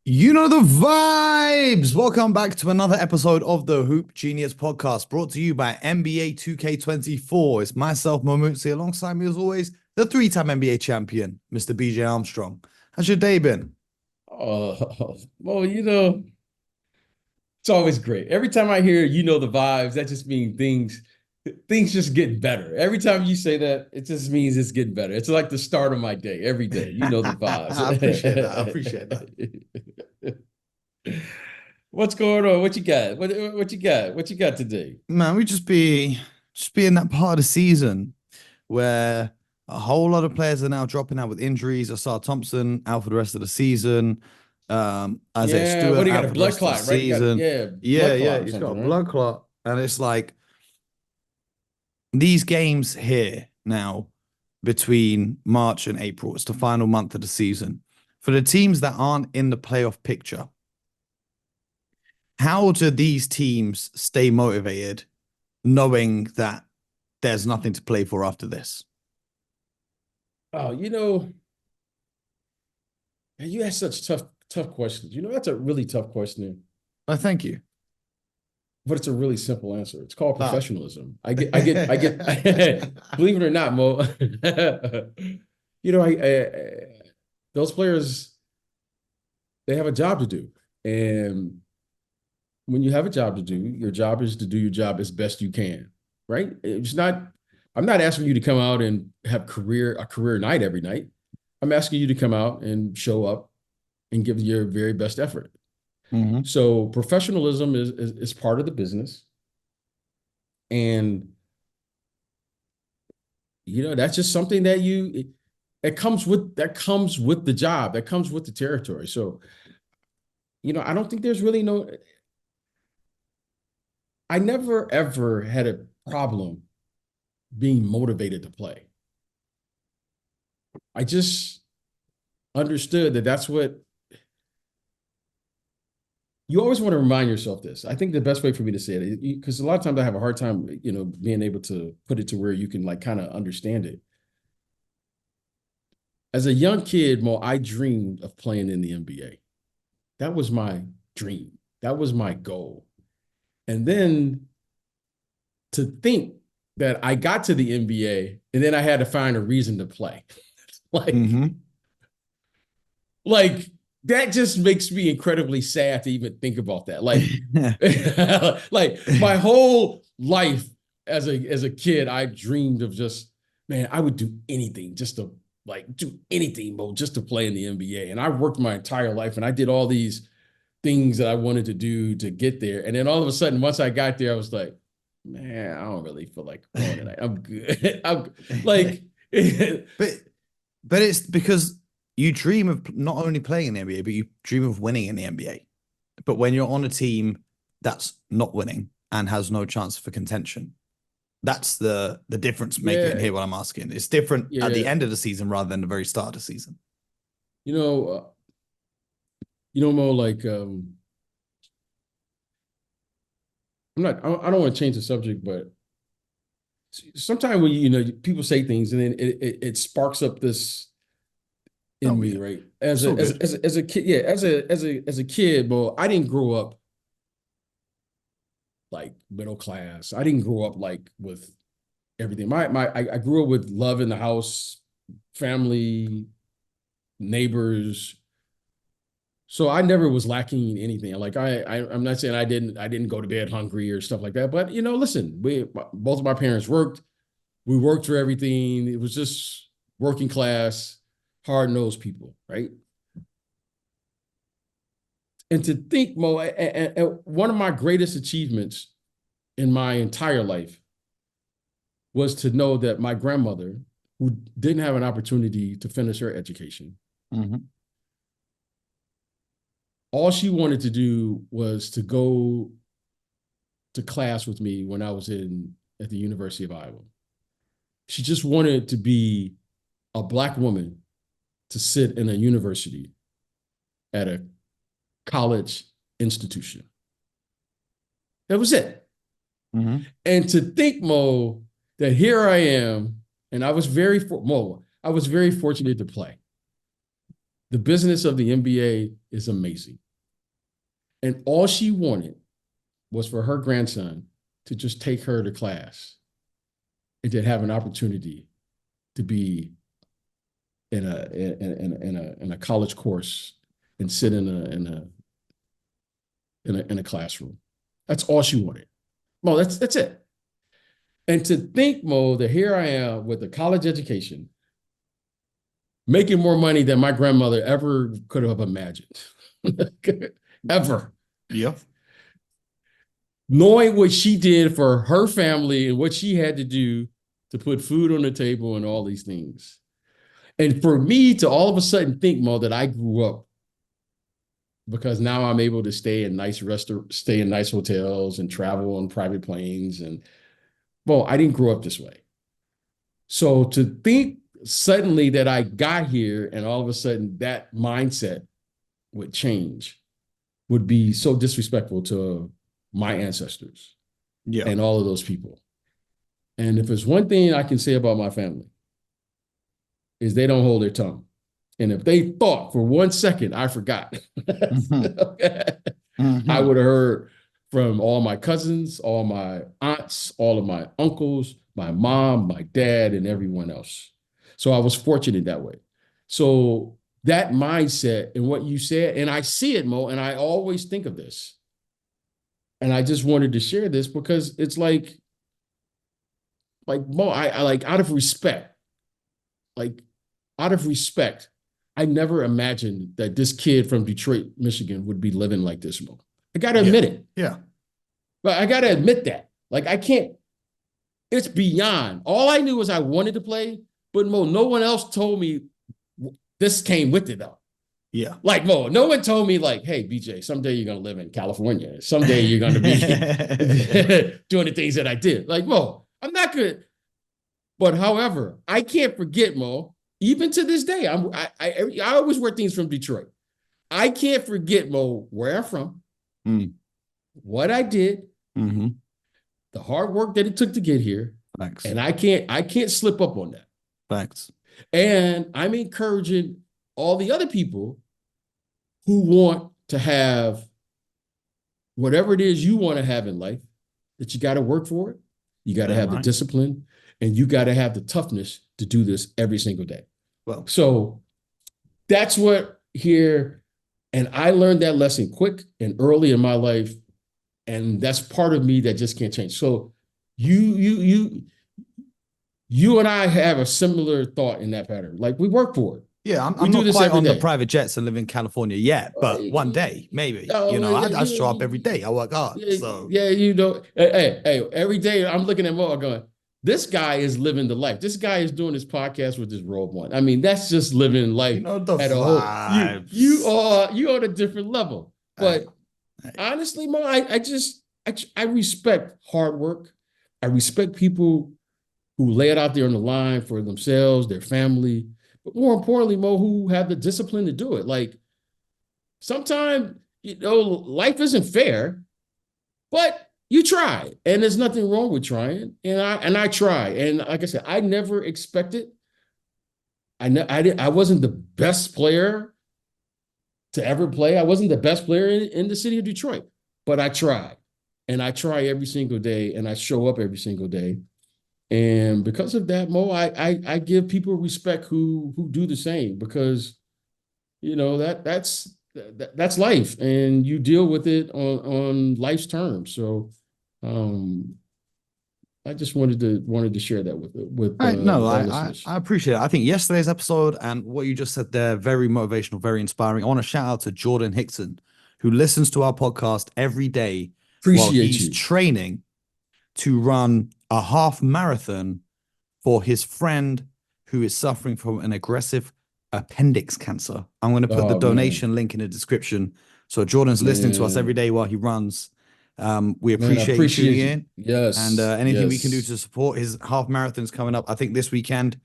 You know the vibes. Welcome back to another episode of the Hoop Genius podcast brought to you by NBA 2K24. It's myself, Momutsi, alongside me as always, the three-time NBA champion, Mr. BJ Armstrong. How's your day been? Well, it's always great. Every time I hear the vibes, that just means things just get better. Every time you say that, it just means it's getting better. It's like the start of my day every day. You know the vibes. I appreciate that. I appreciate that. What's going on? What you got? What you got? What you got today? Man, we just be in that part of the season where a whole lot of players are now dropping out with injuries. Asar Thompson out for the rest of the season. Isaiah Yeah, what Stewart do you got? out A for the blood rest of the clot, right? You got season. Yeah, blood yeah, clot or he's got a something, right? blood clot. And it's like these games here now between March and April, it's the final month of the season. For the teams that aren't in the playoff picture, how do these teams stay motivated knowing that there's nothing to play for after this? Oh, man, you ask such tough questions. That's a really tough question. Oh, thank you. But it's a really simple answer. It's called Ah. professionalism. Believe it or not, Mo. you know, those players, they have a job to do. And when you have a job to do, your job is to do your job as best you can, right? I'm not asking you to come out and have a career night every night. I'm asking you to come out and show up and give your very best effort. Mhm. So professionalism is part of the business. And that's just something that comes with the job, that comes with the territory. So, I don't think there's really I never ever had a problem being motivated to play. I just understood that that's what you always want to remind yourself this. I think the best way for me to say it, because a lot of times I have a hard time, being able to put it to where you can like kind of understand it. As a young kid, Mo, I dreamed of playing in the NBA. That was my dream. That was my goal. And then to think that I got to the NBA and then I had to find a reason to play. like, Mhm. like that just makes me incredibly sad to even think about that. Like my whole life as a kid, I dreamed of just, man, I would do anything just to do anything, Mo, just to play in the NBA. And I worked my entire life and I did all these things that I wanted to do to get there. And then all of a sudden, once I got there, I was like, man, I don't really feel like playing tonight. I'm good. I'm like, but it's because you dream of not only playing in the NBA, but you dream of winning in the NBA. But when you're on a team that's not winning and has no chance for contention, that's the difference making yeah, here. What I'm asking, it's different at the yeah. end of the season rather than the very start of the season. You know, Mo, I don't want to change the subject, but sometimes when people say things and then it sparks up this in Oh me, yeah, right? it's all good. As a kid, yeah, as a kid, well, I didn't grow up like middle class. I didn't grow up like with everything. I grew up with love in the house, family, neighbors. So I never was lacking anything. Like I'm not saying I didn't go to bed hungry or stuff like that. But listen, both of my parents worked. We worked for everything. It was just working class, hard nosed people, right? And to think, Mo, and one of my greatest achievements in my entire life was to know that my grandmother, who didn't have an opportunity to finish her education, Mhm. all she wanted to do was to go to class with me when I was at the University of Iowa. She just wanted to be a Black woman to sit in a university at a college institution. That was it. Mhm. And to think, Mo, that here I am, and I was very fortunate to play. The business of the NBA is amazing. And all she wanted was for her grandson to just take her to class and to have an opportunity to be in a college course and sit in a classroom. That's all she wanted. Mo, that's it. And to think, Mo, that here I am with a college education, making more money than my grandmother ever could have imagined. Ever. Yeah. Knowing what she did for her family and what she had to do to put food on the table and all these things. And for me to all of a sudden think, Mo, that I grew up because now I'm able to stay in nice stay in nice hotels and travel on private planes. And well, I didn't grow up this way. So to think suddenly that I got here and all of a sudden that mindset would change would be so disrespectful to my ancestors and all of those people. And if there's one thing I can say about my family is they don't hold their tongue. And if they thought for 1 second I forgot, I would have heard from all my cousins, all my aunts, all of my uncles, my mom, my dad, and everyone else. So I was fortunate that way. So that mindset and what you said, and I see it, Mo, and I always think of this. And I just wanted to share this because it's like Mo, I like out of respect, I never imagined that this kid from Detroit, Michigan would be living like this, Mo. I got to admit it. Yeah. But I got to admit that. Like, I can't, it's beyond. All I knew was I wanted to play, but Mo, no one else told me this came with it, though. Yeah. Like, Mo, no one told me, like, hey, BJ, someday you're going to live in California. Someday you're going to be doing the things that I did. Like, Mo, I'm not good. But however, I can't forget, Mo, even to this day, I always wear things from Detroit. I can't forget, Mo, where I'm from, what I did, the hard work that it took to get here. Thanks. And I can't slip up on that. Thanks. And I'm encouraging all the other people who want to have whatever it is you want to have in life, that you got to work for it. You got to have the discipline, and you got to have the toughness to do this every single day. Well, so that's what here, and I learned that lesson quick and early in my life, and that's part of me that just can't change. So you and I have a similar thought in that pattern. Like, we work for it. Yeah, I'm not quite on the private jets and live in California yet, but one day, maybe. I show up every day. I work hard. So hey, every day I'm looking at Mo going, this guy is living the life. This guy is doing this podcast with his robe on. I mean, that's just living life at a whole. You are on a different level. But honestly, Mo, I respect hard work. I respect people who lay it out there on the line for themselves, their family, but more importantly, Mo, who have the discipline to do it. Like, sometimes, life isn't fair, but you try, and there's nothing wrong with trying. And I try, and like I said, I never expected. I wasn't the best player to ever play. I wasn't the best player in the city of Detroit, but I tried, and I try every single day, and I show up every single day. And because of that, Mo, I give people respect who do the same, because that's life, and you deal with it on life's terms. So I just wanted to share that with I appreciate it. I think yesterday's episode and what you just said there, very motivational, very inspiring. I want to shout out to Jordan Hickson, who listens to our podcast every day while he's training to run a half marathon for his friend who is suffering from an aggressive appendix cancer. I'm going to put the donation link in the description. So Jordan's listening to us every day while he runs. We appreciate you tuning in. Yes. And anything we can do to support his half marathon's coming up, I think, this weekend.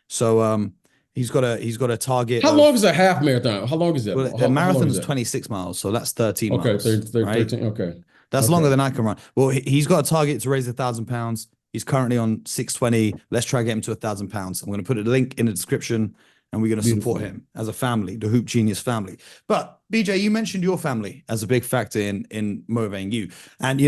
So he's got a target. How long is a half marathon? How long is that? Well, the marathon's 26 miles, so that's 13 miles. Okay, 13, okay. That's longer than I can run. Well, he's got a target to raise 1,000 pounds. He's currently on 620. Let's try to get him to 1,000 pounds. I'm going to put a link in the description. and we're going to support Beautiful. him as a family, the Hoop Genius family. But BJ, you mentioned your family as a big factor in motivating you. And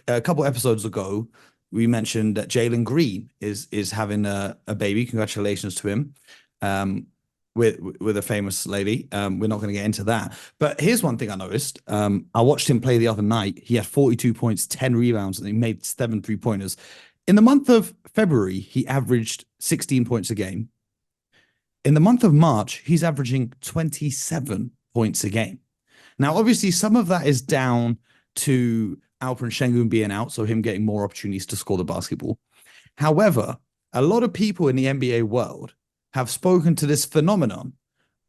a couple episodes ago, we mentioned that Jalen Green is having a baby. Congratulations to him. With a famous lady. We're not going to get into that. But here's one thing I noticed. I watched him play the other night. He had 42 points, 10 rebounds, and he made 7 3-pointers. In the month of February, he averaged 16 points a game. In the month of March, he's averaging 27 points a game. Now, obviously, some of that is down to Alperen Şengün being out, so him getting more opportunities to score the basketball. However, a lot of people in the NBA world have spoken to this phenomenon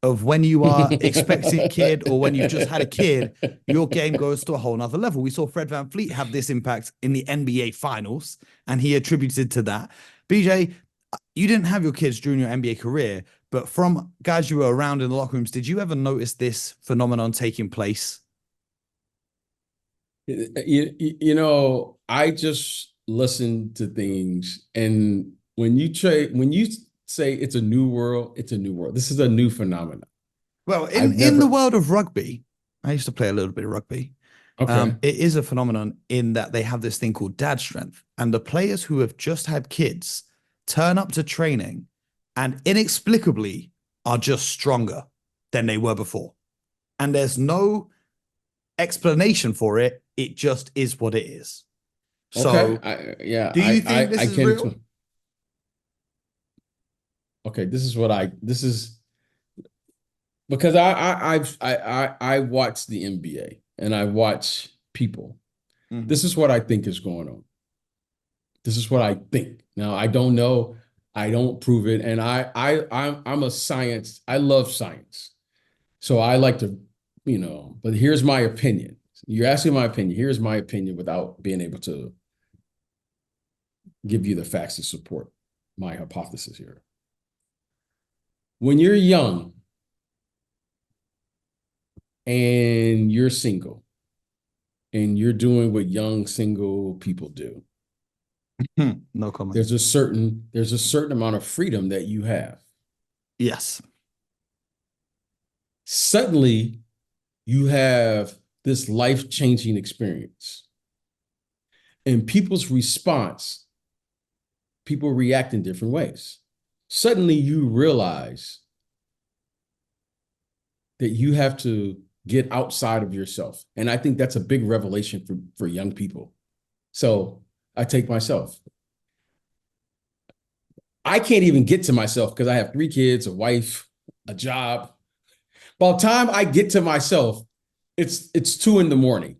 of when you are expecting a kid or when you've just had a kid, your game goes to a whole nother level. We saw Fred VanVleet have this impact in the NBA finals, and he attributed to that. BJ, you didn't have your kids during your NBA career, but from guys you were around in the locker rooms, did you ever notice this phenomenon taking place? I just listen to things, and when you say it's a new world, it's a new world. This is a new phenomenon. Well, in the world of rugby, I used to play a little bit of rugby. Okay. It is a phenomenon in that they have this thing called dad strength. And the players who have just had kids turn up to training and inexplicably are just stronger than they were before. And there's no explanation for it. It just is what it is. So, yeah. do you think this is real? Okay, this is because I watch the NBA and I watch people. Mm-hmm. This is what I think is going on. This is what I think. Now, I don't know. I don't prove it. And I'm a science. I love science. So I like to, but here's my opinion. You're asking my opinion. Here's my opinion without being able to give you the facts to support my hypothesis here. When you're young and you're single and you're doing what young single people do, no comment. There's a certain amount of freedom that you have. Yes. Suddenly, you have this life-changing experience. And people's response, people react in different ways. Suddenly you realize that you have to get outside of yourself. And I think that's a big revelation for young people. So I take myself. I can't even get to myself because I have 3 kids, a wife, a job. By the time I get to myself, it's 2 a.m.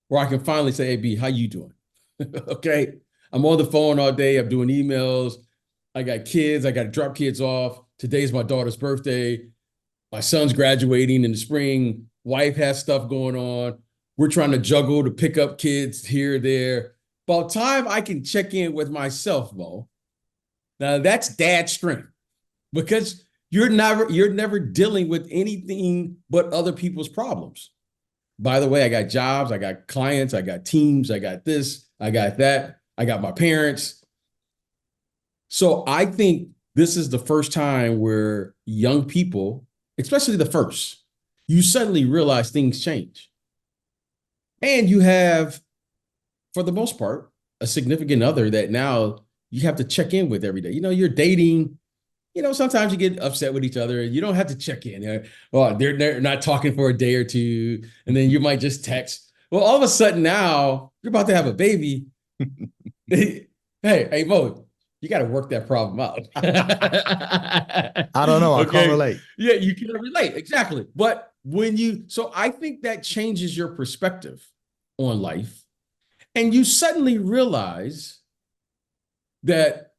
where I can finally say, hey, B, how you doing? Okay. I'm on the phone all day. I'm doing emails. I got kids. I got to drop kids off. Today's my daughter's birthday. My son's graduating in the spring. Wife has stuff going on. We're trying to juggle to pick up kids here, there. By the time I can check in with myself, Mo, now that's dad strength, because you're never dealing with anything but other people's problems. By the way, I got jobs, I got clients, I got teams, I got this, I got that, I got my parents. So I think this is the first time where young people, especially the first, you suddenly realize things change. And you have, for the most part, a significant other that now you have to check in with every day. You're dating, sometimes you get upset with each other. You don't have to check in. Well, they're not talking for a day or two, and then you might just text. Well, all of a sudden now you're about to have a baby. Hey, Mo, you got to work that problem out. I don't know. I can't relate. Yeah, you can't relate. Exactly. But so I think that changes your perspective on life. And you suddenly realize that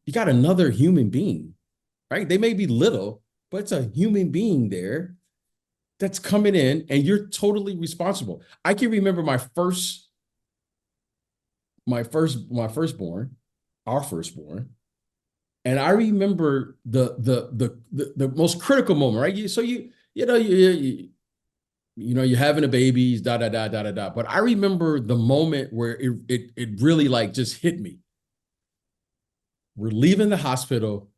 you got another human being, right? They may be little, but it's a human being there that's coming in, and you're totally responsible. I can remember my firstborn, our firstborn, and I remember the most critical moment, right? You're having a baby, da da da da da da. But I remember the moment where it really just hit me. We're leaving the hospital.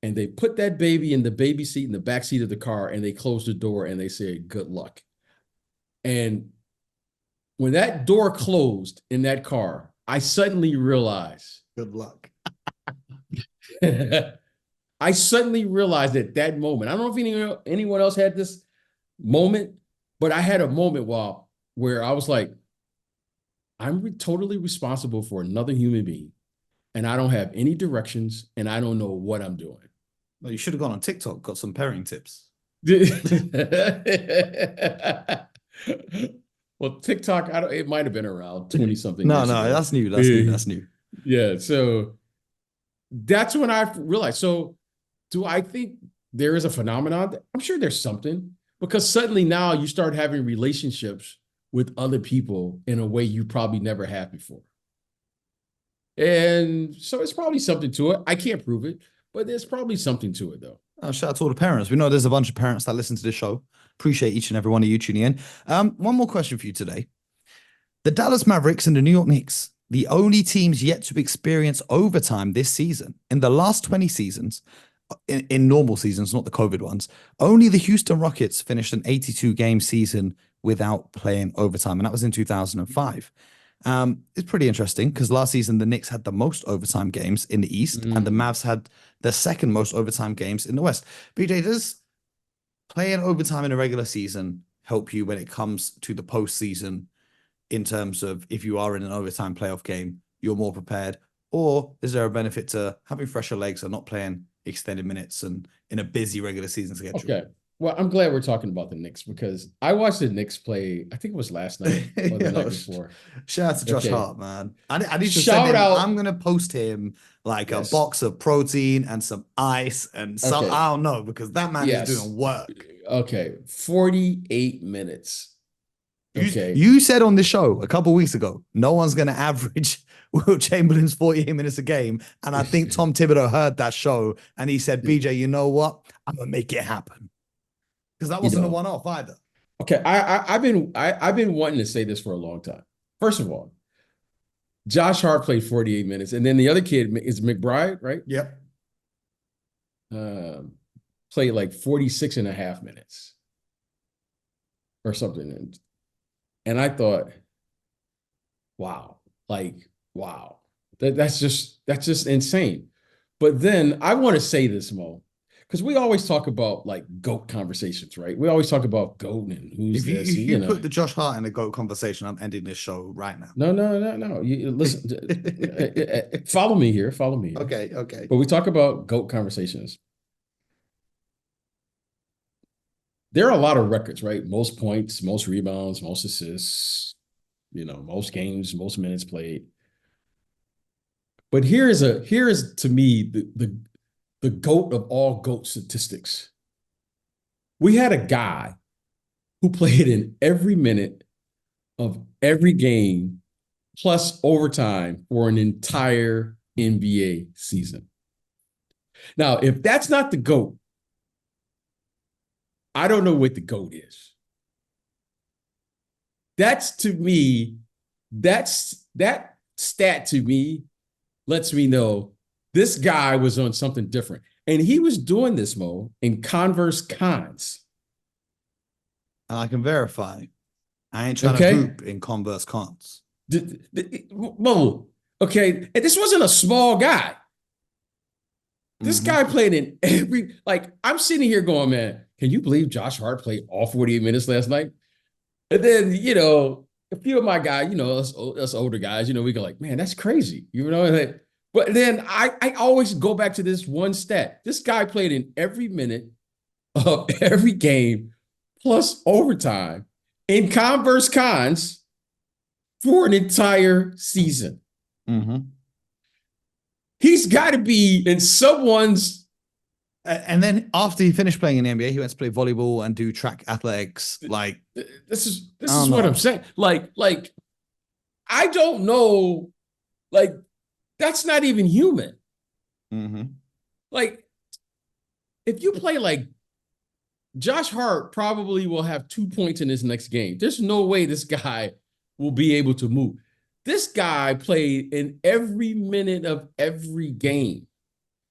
and they put that baby in the baby seat in the back seat of the car, and they closed the door and they said, "Good luck." And when that door closed in that car, I suddenly realized, Good luck. I suddenly realized at that moment, I don't know if anyone else had this moment, but I had a moment where I was like, I'm totally responsible for another human being, and I don't have any directions, and I don't know what I'm doing. Well, you should have gone on TikTok, got some parenting tips. Well, TikTok, it might have been around 20 something No, years ago. that's new. That's new. That's new. Yeah. So that's when I realized. So do I think there is a phenomenon? I'm sure there's something, because suddenly now you start having relationships with other people in a way you probably never had before. And so it's probably something to it. I can't prove it, but there's probably something to it, though. Shout out to all the parents. We know there's a bunch of parents that listen to this show. Appreciate each and every one of you tuning in. One more question for you today. The Dallas Mavericks and the New York Knicks, the only teams yet to experience overtime this season. In the last 20 seasons, in normal seasons, not the COVID ones, only the Houston Rockets finished an 82-game season without playing overtime, and that was in 2005. It's pretty interesting because last season the Knicks had the most overtime games in the East, and the Mavs had the second most overtime games in the West. BJ, does playing overtime in a regular season help you when it comes to the postseason in terms of if you are in an overtime playoff game, you're more prepared? Or is there a benefit to having fresher legs and not playing extended minutes and in a busy regular season schedule? Okay. Well, I'm glad we're talking about the Knicks, because I watched the Knicks play, I think it was last night or the night before. Shout out to Josh Hart, man. I need to Shout send him, out. I'm going to post him like a box of protein and some ice and some, I don't know, because that man is doing work. Okay. 48 minutes. Okay. You said on the show a couple weeks ago, no one's going to average Wilt Chamberlain's 48 minutes a game. And I think Tom Thibodeau heard that show and he said, BJ, you know what? I'm going to make it happen. Because that wasn't a one-off either. Okay, I've been wanting to say this for a long time. First of all, Josh Hart played 48 minutes, and then the other kid is McBride, right? Yep. Played like 46 and a half minutes or something. And I thought, wow, that's just insane. But then I want to say this, Mo, because we always talk about like GOAT conversations, right? We always talk about GOAT and who's this. If you put the Josh Hart in a GOAT conversation, I'm ending this show right now. No. You listen, follow me here. Okay. But we talk about GOAT conversations. There are a lot of records, right? Most points, most rebounds, most assists, most games, most minutes played. But here is to me the GOAT of all GOAT statistics. We had a guy who played in every minute of every game plus overtime for an entire NBA season. Now, if that's not the GOAT, I don't know what the GOAT is. That stat to me lets me know this guy was on something different. And he was doing this, Mo, in Converse cons. And I can verify. I ain't trying to hoop in Converse cons. Mo, okay, and this wasn't a small guy. This guy played in every, I'm sitting here going, man, can you believe Josh Hart played all 48 minutes last night? And then, a few of my guys, us older guys, we go like, man, that's crazy. But then I always go back to this one stat. This guy played in every minute of every game plus overtime in Converse cons for an entire season. He's got to be in someone's. And then after he finished playing in the NBA, he went to play volleyball and do track athletics. This is what I'm saying. I don't know. That's not even human. If you play Josh Hart probably will have 2 points in his next game. There's no way this guy will be able to move. This guy played in every minute of every game.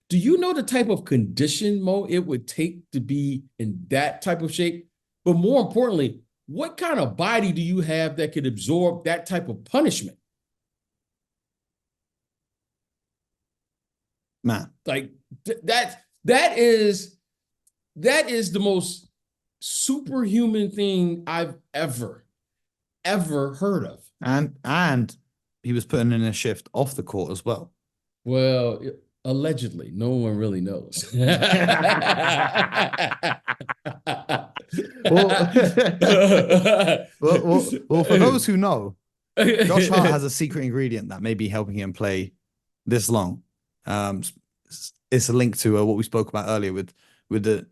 Do you know the type of condition, Mo, it would take to be in that type of shape? But more importantly, what kind of body do you have that could absorb that type of punishment? Man. Like that is the most superhuman thing I've ever heard of. And he was putting in a shift off the court as well. Well, allegedly, no one really knows. Well, for those who know, Josh Hart has a secret ingredient that may be helping him play this long. It's a link to what we spoke about earlier with the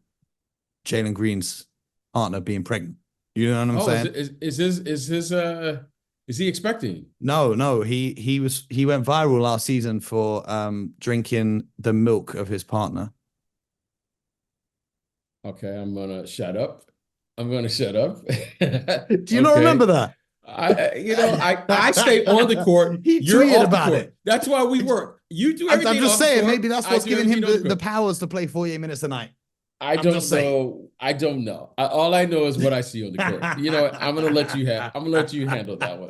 Jalen Green's partner being pregnant. You know what I'm saying? Is he expecting? No. He went viral last season for drinking the milk of his partner. Okay, I'm gonna shut up. I'm gonna shut up. Do you not remember that? I stay on the court. You're off the court. That's why we work. You do everything. I'm just saying, maybe that's what's giving him the powers to play 48 minutes a night. I don't know. I don't know. All I know is what I see on the court. You know what? I'm gonna let you handle that one.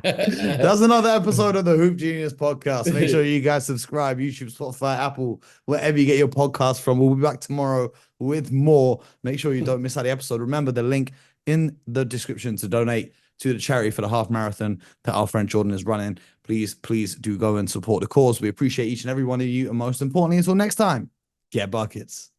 That's another episode of the Hoop Genius podcast. Make sure you guys subscribe, YouTube, Spotify, Apple, wherever you get your podcast from. We'll be back tomorrow with more. Make sure you don't miss out the episode. Remember the link in the description to donate to the charity for the half marathon that our friend Jordan is running. Please do go and support the cause. We appreciate each and every one of you. And most importantly, until next time, get buckets.